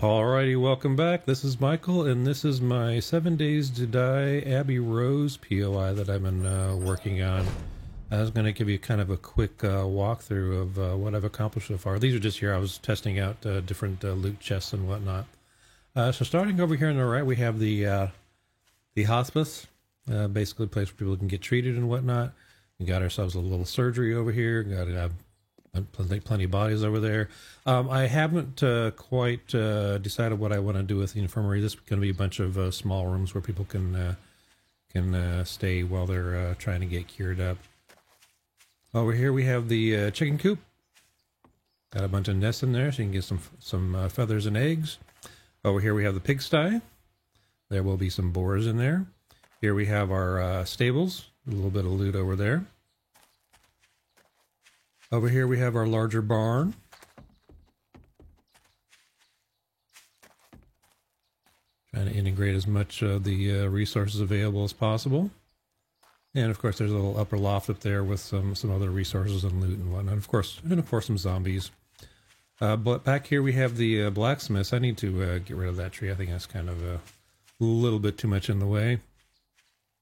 Alrighty, welcome back. This is Michael, and this is my 7 Days to Die Abbey Rose POI that I've been working on. I was going to give you kind of a quick walkthrough of what I've accomplished so far. These are just here. I was testing out different loot chests and whatnot. So starting over here on the right, we have the hospice, basically a place where people can get treated and whatnot. We got ourselves a little surgery over here. Got plenty of bodies over there. I haven't quite decided what I want to do with the infirmary. This is going to be a bunch of small rooms where people can stay while they're trying to get cured up. Over here we have the chicken coop. Got a bunch of nests in there so you can get some feathers and eggs. Over here we have the pigsty. There will be some boars in there. Here we have our stables. A little bit of loot over there. Over here we have our larger barn. Trying to integrate as much of the resources available as possible. And of course there's a little upper loft up there with some other resources and loot and whatnot. Of course some zombies. But back here we have the blacksmiths. I need to get rid of that tree. I think that's kind of a little bit too much in the way.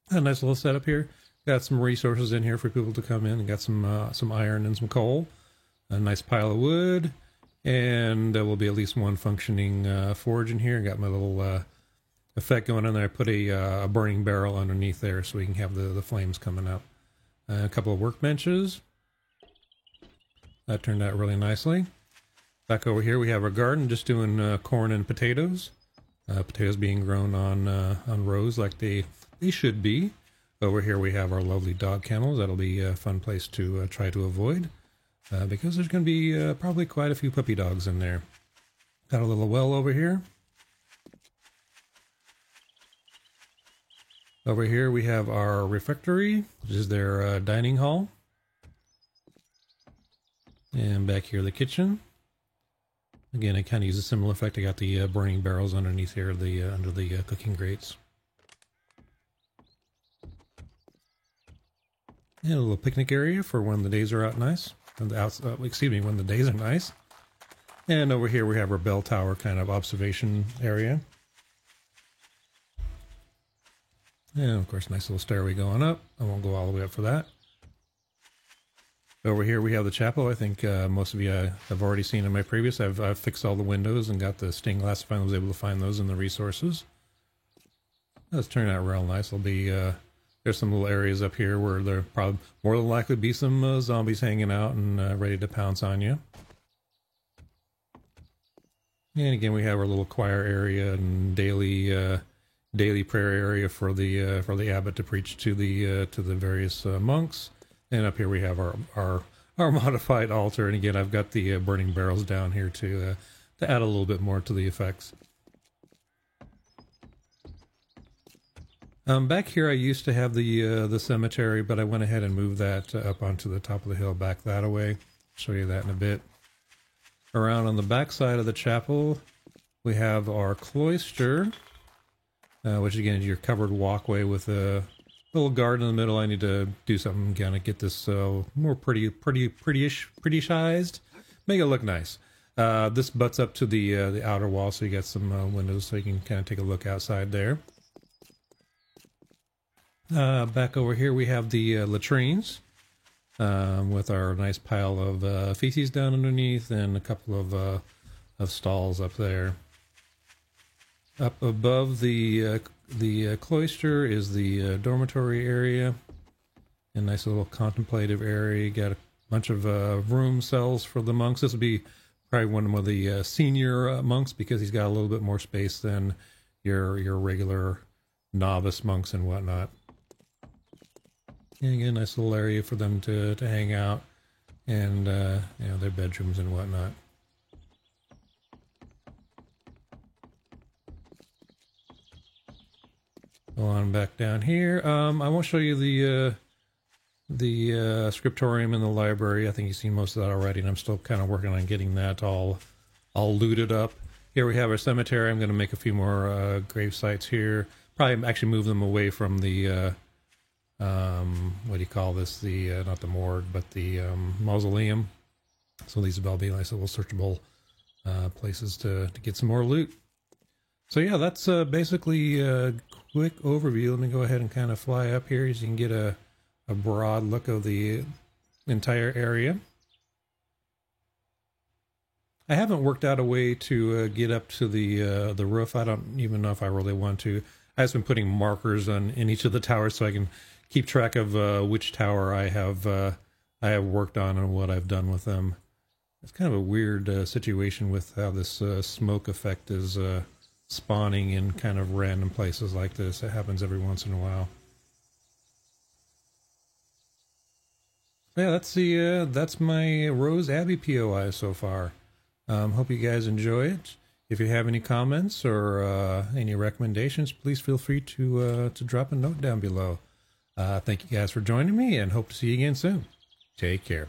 A nice little setup here. Got some resources in here for people to come in. And got some iron and some coal. A nice pile of wood. And there will be at least one functioning forge in here. Got my little effect going on there. I put a burning barrel underneath there so we can have the flames coming up. A couple of workbenches. That turned out really nicely. Back over here we have our garden, just doing corn and potatoes. Potatoes being grown on rows like they should be. Over here we have our lovely dog kennels. That'll be a fun place to try to avoid because there's going to be probably quite a few puppy dogs in there. Got a little well over here. Over here we have our refectory, which is their dining hall. And back here the kitchen. Again, I kind of use a similar effect. I got the burning barrels underneath here, under the cooking grates. And a little picnic area for when the days are out nice. When the days are nice. And over here we have our bell tower kind of observation area. And of course, nice little stairway going up. I won't go all the way up for that. Over here we have the chapel. I think most of you have already seen in my previous. I've fixed all the windows and got the stained glass. I was able to find those in the resources. That's turned out real nice. There'll be there's some little areas up here where there probably more than likely be some zombies hanging out and ready to pounce on you. And again, we have our little choir area and daily prayer area for the abbot to preach to the various monks. And up here we have our modified altar. And again, I've got the burning barrels down here to add a little bit more to the effects. Back here I used to have the cemetery, but I went ahead and moved that up onto the top of the hill back that way. Show you that in a bit. Around on the back side of the chapel, we have our cloister, which again is your covered walkway with a little garden in the middle. I need to do something kind of get this more pretty-ishized. Make it look nice. This butts up to the outer wall, so you got some windows so you can kind of take a look outside there. Back over here we have the latrines with our nice pile of feces down underneath and a couple of stalls up there. Up above the cloister is the dormitory area. A nice little contemplative area. You got a bunch of room cells for the monks. This will be probably one of the senior monks because he's got a little bit more space than your regular novice monks and whatnot. And again, nice little area for them to hang out and their bedrooms and whatnot. Go on back down here. I won't show you the scriptorium in the library. I think you've seen most of that already, and I'm still kind of working on getting that all looted up. Here we have our cemetery. I'm going to make a few more grave sites here. Probably actually move them away from the what do you call this? The not the morgue, but the mausoleum. So these will all be nice little searchable places to get some more loot. So yeah, that's basically a quick overview. Let me go ahead and kind of fly up here so you can get a broad look of the entire area. I haven't worked out a way to get up to the roof. I don't even know if I really want to. I've just been putting markers in each of the towers so I can keep track of which tower I have worked on and what I've done with them. It's kind of a weird situation with how this smoke effect is spawning in kind of random places like this. It happens every once in a while. Yeah, that's my Rose Abbey POI so far. Hope you guys enjoy it. If you have any comments or any recommendations, please feel free to drop a note down below. Thank you guys for joining me, and hope to see you again soon. Take care.